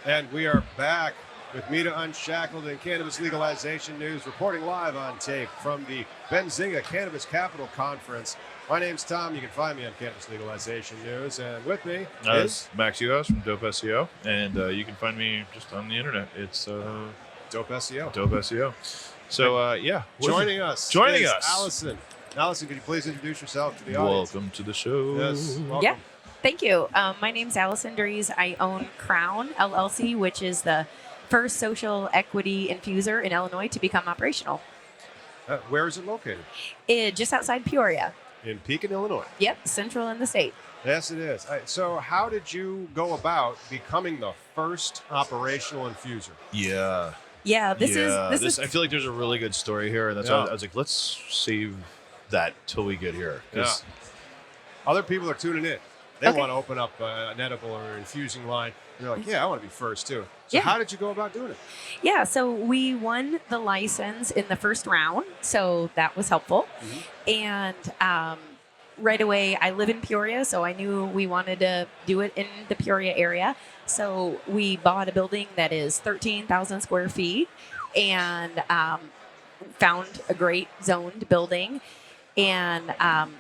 And we are back with MITA Unshackled and Cannabis Legalization News, reporting live on tape from the Benzinga Cannabis Capital Conference. My name's Tom. You can find me on Cannabis Legalization News. And with me is Max Juhasz from Dope SEO. And you can find me just on the internet. It's Dope SEO. Dope SEO. So, yeah. Joining us. Allison. Allison, could you please introduce yourself to the audience? Welcome to the show. Yes, welcome. Yeah. Thank you. My name's Allison Dries. I own Krown LLC, which is the first social equity infuser in Illinois to become operational. Where is it located? Just outside Peoria. In Pekin, Illinois. Yep, central in the state. Yes, it is. So how did you go about becoming the first operational infuser? Yeah. Yeah, this is. I feel like there's a really good story here. And that's why I was like, let's save that till we get here. Yeah. Other people are tuning in. They want to open up an edible or infusing line. They're like, yeah, I want to be first too. So how did you go about doing it? Yeah, so we won the license in the first round, so that was helpful. Mm-hmm. And right away, I live in Peoria, so I knew we wanted to do it in the Peoria area. So we bought a building that is 13,000 square feet and found a great zoned building. And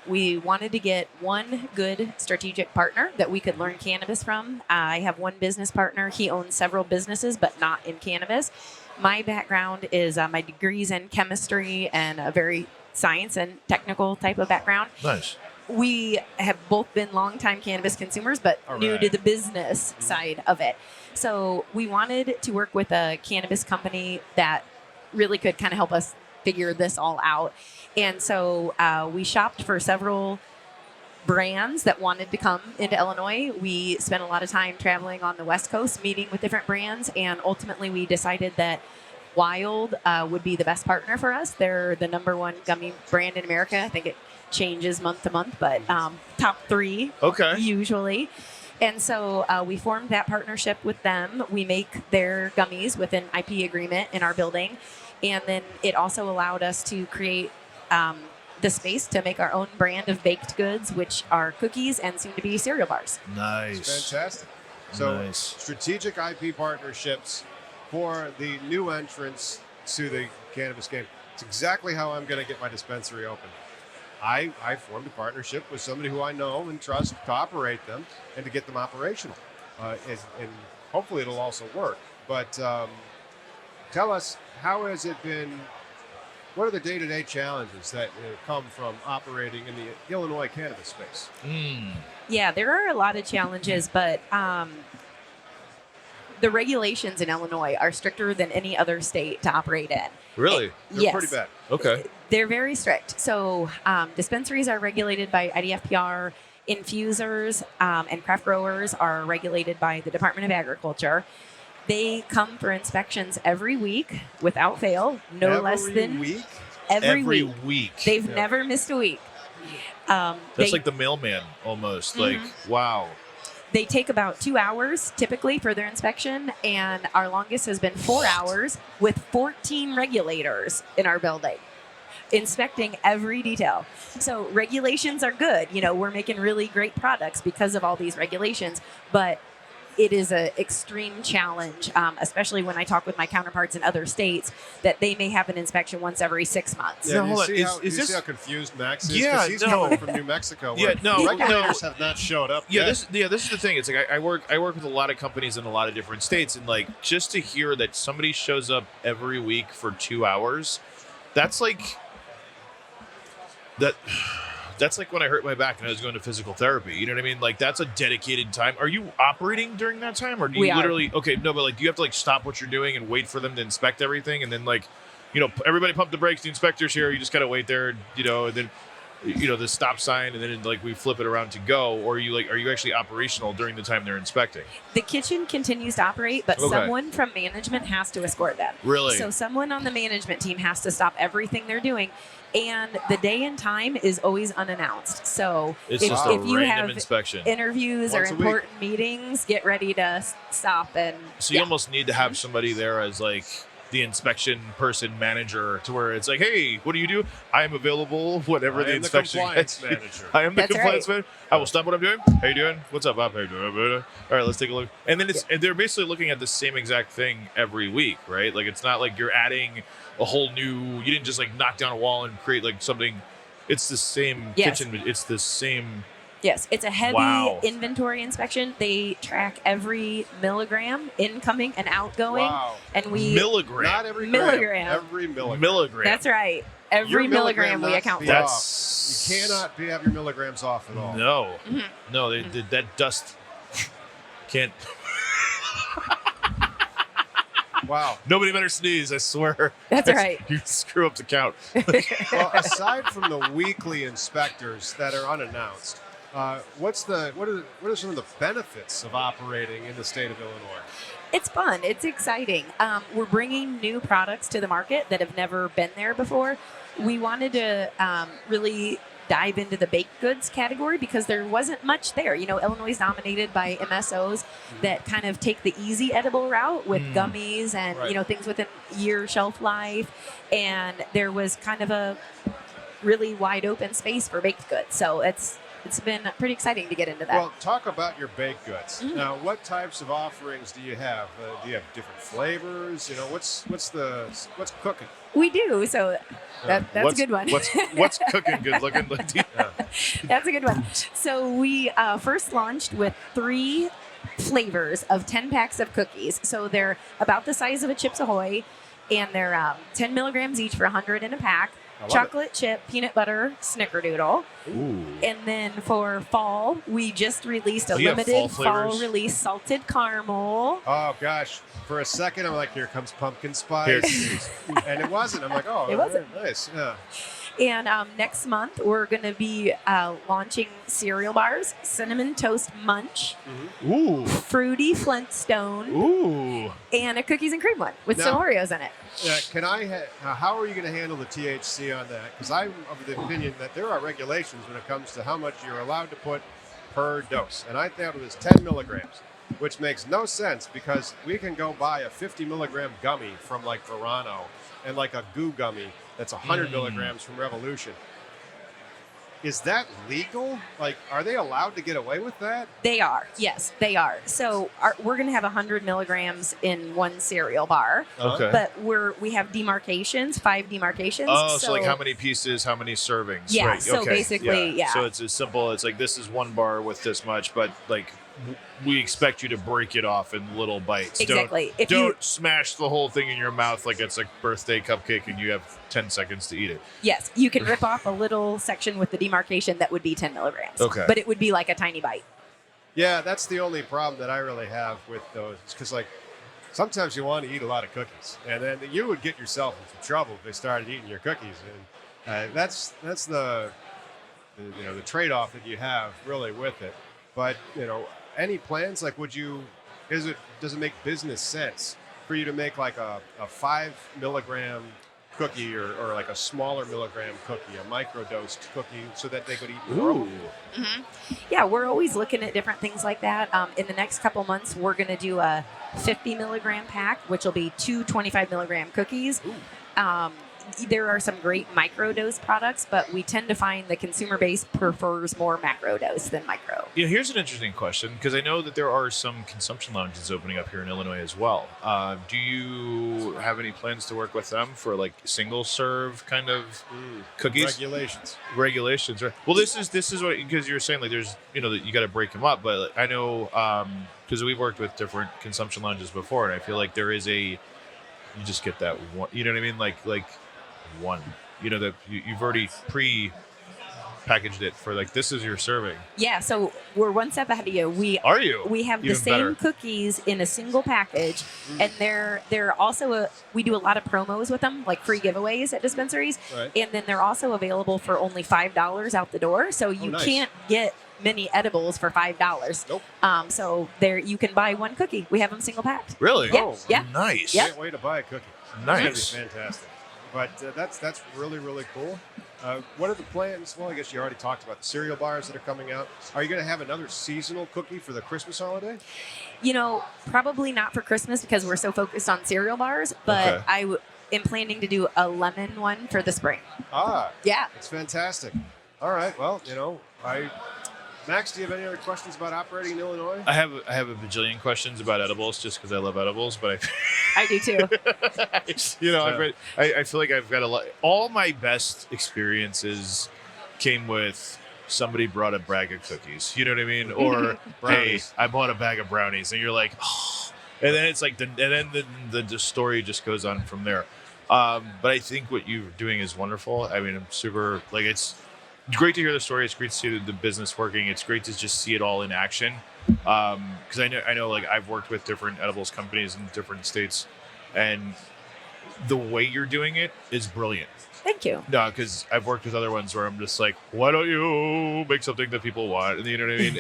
we wanted to get one good strategic partner that we could learn cannabis from. I have one business partner. He owns several businesses, but not in cannabis. My background is my degrees in chemistry and a very science and technical type of background. Nice. We have both been longtime cannabis consumers, but new to the business side of it. So we wanted to work with a cannabis company that really could kind of help us figure this all out. And so we shopped for several brands that wanted to come into Illinois. We spent a lot of time traveling on the West Coast, meeting with different brands, and ultimately we decided that Wild would be the best partner for us. They're the number one gummy brand in America. I think it changes month to month, but top three usually. And so we formed that partnership with them. We make their gummies with an IP agreement in our building. And then it also allowed us to create the space to make our own brand of baked goods, which are cookies and soon to be cereal bars. Nice. Fantastic. So strategic IP partnerships for the new entrants to the cannabis game. It's exactly how I'm going to get my dispensary open. I formed a partnership with somebody who I know and trust to operate them and to get them operational. And hopefully it'll also work. But tell us, how has it been? What are the day-to-day challenges that come from operating in the Illinois cannabis space? Yeah, there are a lot of challenges, but the regulations in Illinois are stricter than any other state to operate in. Really? They're pretty bad. Okay. They're very strict. So dispensaries are regulated by IDFPR. Infusers and craft growers are regulated by the Department of Agriculture. They come for inspections every week without fail, less than every week. They've never missed a week. That's like the mailman almost. Like, wow. They take about 2 hours typically for their inspection, and our longest has been 4 hours with 14 regulators in our building inspecting every detail. So regulations are good. You know, we're making really great products because of all these regulations, but it is an extreme challenge, especially when I talk with my counterparts in other states, that they may have an inspection once every 6 months. Yeah, you see how confused Max is? Yeah, he's coming from New Mexico. Regulators have not showed up yet. This is the thing. It's like I work with a lot of companies in a lot of different states, and like just to hear that somebody shows up every week for 2 hours, that's like that. That's like when I hurt my back and I was going to physical therapy. You know what I mean? Like, that's a dedicated time. Are you operating during that time? Or do you literally... Okay, no, but like, do you have to like stop what you're doing and wait for them to inspect everything? And then like, you know, everybody pump the brakes, the inspector's here. You just got to wait there, you know, and then, you know, the stop sign, and then like we flip it around to go. Or are you actually operational during the time they're inspecting? The kitchen continues to operate, but someone from management has to escort them. Really? So someone on the management team has to stop everything they're doing. And the day and time is always unannounced. So if you have interviews or important meetings, get ready to stop. And so you almost need to have somebody there as like the inspection person manager to where it's like, hey, what do you do? I am available whenever the inspection compliance manager. I am the That's compliance right. manager. I will stop what I'm doing. How you doing? What's up, Bob? How you doing? All right, let's take a look. And then and they're basically looking at the same exact thing every week, right? Like it's not like you're adding a whole new. You didn't just like knock down a wall and create like something. It's the same kitchen. It's the same. Yes, it's a heavy Wow. inventory inspection. They track every milligram incoming and outgoing, Wow. and we Milligram. Not every Milligram. gram. Every milligram. Milligram. That's right. Your Every milligram we not account be for. off. That's You cannot have your milligrams off at all. No, Mhm. no, that dust can't. Wow. Nobody better sneeze. I swear. That's right. You screw up the count. Well, aside from the weekly inspectors that are unannounced, what are some of the benefits of operating in the state of Illinois? It's fun. It's exciting. We're bringing new products to the market that have never been there before. We wanted to really dive into the baked goods category because there wasn't much there. You know, Illinois is dominated by MSOs that kind of take the easy edible route with gummies and, Right. you know, things with a year shelf life. And there was kind of a really wide open space for baked goods. So it's been pretty exciting to get into that. Well, talk about your baked goods. Mhm. Now, what types of offerings do you have? Do you have different flavors? You know, what's cooking? We do. So that's a good one. What's cooking good looking? That's a good one. So we first launched with 3 flavors of 10 packs of cookies. So they're about the size of a Chips Ahoy, and they're 10 milligrams each for 100 in a pack. I love Chocolate chip, peanut butter, snickerdoodle. Ooh. And then for fall, we just released a Oh, you have limited fall flavors? release salted caramel. Oh gosh! For a second, I'm like, here comes pumpkin spice, Here's- and it wasn't. I'm like, oh, It wasn't. nice. Yeah. And next month, we're going to be launching cereal bars, Cinnamon Toast Munch, Ooh. Fruity Flintstone, Ooh. and a cookies and cream one with some Now- Oreos in it. Can I? How are you going to handle the THC on that? Because I'm of the opinion that there are regulations when it comes to how much you're allowed to put per dose, and I thought it was 10 milligrams, which makes no sense because we can go buy a 50 milligram gummy from like Verano and like a goo gummy that's 100 milligrams from Revolution. Is that legal? Like, are they allowed to get away with that? They are. Yes, they are. So we're going to have 100 milligrams in one cereal bar, Okay. but we have demarcations, 5 demarcations. Oh, so like how many pieces, how many servings? Yeah, Right. so okay. basically, yeah. So it's as simple. It's like this is one bar with this much, but like we expect you to break it off in little bites. Exactly. Don't smash the whole thing in your mouth like it's a birthday cupcake and you have 10 seconds to eat it. Yes, you can rip off a little section with the demarcation that would be 10 milligrams. Okay. But it would be like a tiny bite. Yeah, that's the only problem that I really have with those. Because like sometimes you want to eat a lot of cookies, and then you would get yourself into trouble if they started eating your cookies, and that's the trade-off that you have really with it. But any plans? Like, does it make business sense for you to make like a 5 milligram cookie or like a smaller milligram cookie, a microdosed cookie, so that they could eat more of them? Yeah, we're always looking at different things like that. In the next couple months, we're going to do a 50 milligram pack, which will be 2 25 milligram cookies. There are some great microdose products, but we tend to find the consumer base prefers more macrodose than micro. Yeah, here's an interesting question because I know that there are some consumption lounges opening up here in Illinois as well. Do you have any plans to work with them for like single serve kind of cookies? Regulations, right? Well, this is what, because you were saying like there's that you got to break them up, but like, I know because we've worked with different consumption lounges before, and I feel like there is you just get that one. You know what I mean? Like one. That you've already pre-packaged it for like this is your serving. Yeah, so we're one step ahead of you. We have the Even same better. cookies in a single package, and they're also we do a lot of promos with them, like free giveaways at dispensaries, Right. and then they're also available for only $5 out the door. So you nice. can't get many edibles for $5. Nope. So there you can buy one cookie. We have them single packed. Really? Yeah, yeah. Nice. Yep. Can't wait to buy a cookie. Nice. It's gonna be fantastic. But that's really, really cool. What are the plans? Well, I guess you already talked about the cereal bars that are coming out. Are you going to have another seasonal cookie for the Christmas holiday? Probably not for Christmas because we're so focused on cereal bars, but I am planning to do a lemon one for the spring. Yeah. It's fantastic. All right. Well, Max, do you have any other questions about operating in Illinois? I have a bajillion questions about edibles just because I love edibles, but I do too. I feel like I've got a lot. All my best experiences came with somebody brought a bag of cookies. You know what I mean? Or hey, I bought a bag of brownies, and you're like, oh. And then it's like, the story just goes on from there. But I think what you're doing is wonderful. I mean, I'm super it's great to hear the story. It's great to see the business working. It's great to just see it all in action. Because I know I've worked with different edibles companies in different states, and the way you're doing it is brilliant. Thank you. No, because I've worked with other ones where I'm just like, why don't you make something that people want? And you know what I mean?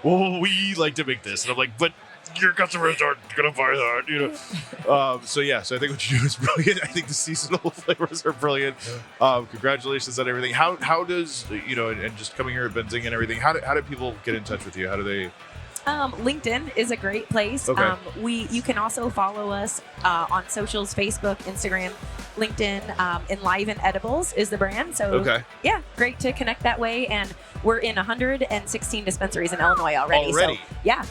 Well, we like to make this, and I'm like, but your customers aren't gonna buy that, So I think what you do is brilliant. I think the seasonal flavors are brilliant. Congratulations on everything. How does and just coming here at Benzinga and everything, how do people get in touch with you? How do they? LinkedIn is a great place. Okay. You can also follow us on socials, Facebook, Instagram, LinkedIn. Enliven Edibles is the brand. So yeah, great to connect that way. And we're in 116 dispensaries in Illinois already.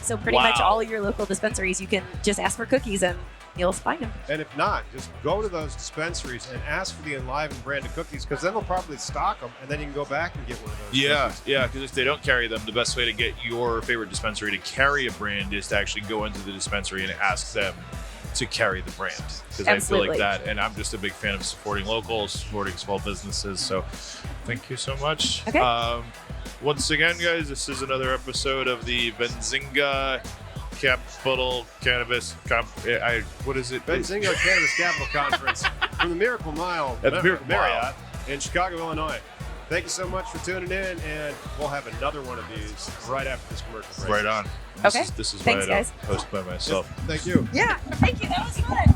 So pretty much all your local dispensaries, you can just ask for cookies and you'll find them. And if not, just go to those dispensaries and ask for the Enliven brand of cookies, because then they'll probably stock them, and then you can go back and get one of those. Cookies. Because if they don't carry them, the best way to get your favorite dispensary to carry a brand is to actually go into the dispensary and ask them to carry the brand. Because I feel like that, and I'm just a big fan of supporting locals, supporting small businesses. So thank you so much. Okay. Once again, guys, this is another episode of the Benzinga Capital Cannabis what is it? Benzinga Cannabis Capital Conference from the Miracle Mile at the Miracle Marriott in Chicago, Illinois. Thank you so much for tuning in, and we'll have another one of these right after this commercial break. Right on. This is Thanks, why I guys. don't host by myself. Thank you. Yeah, thank you. That was fun.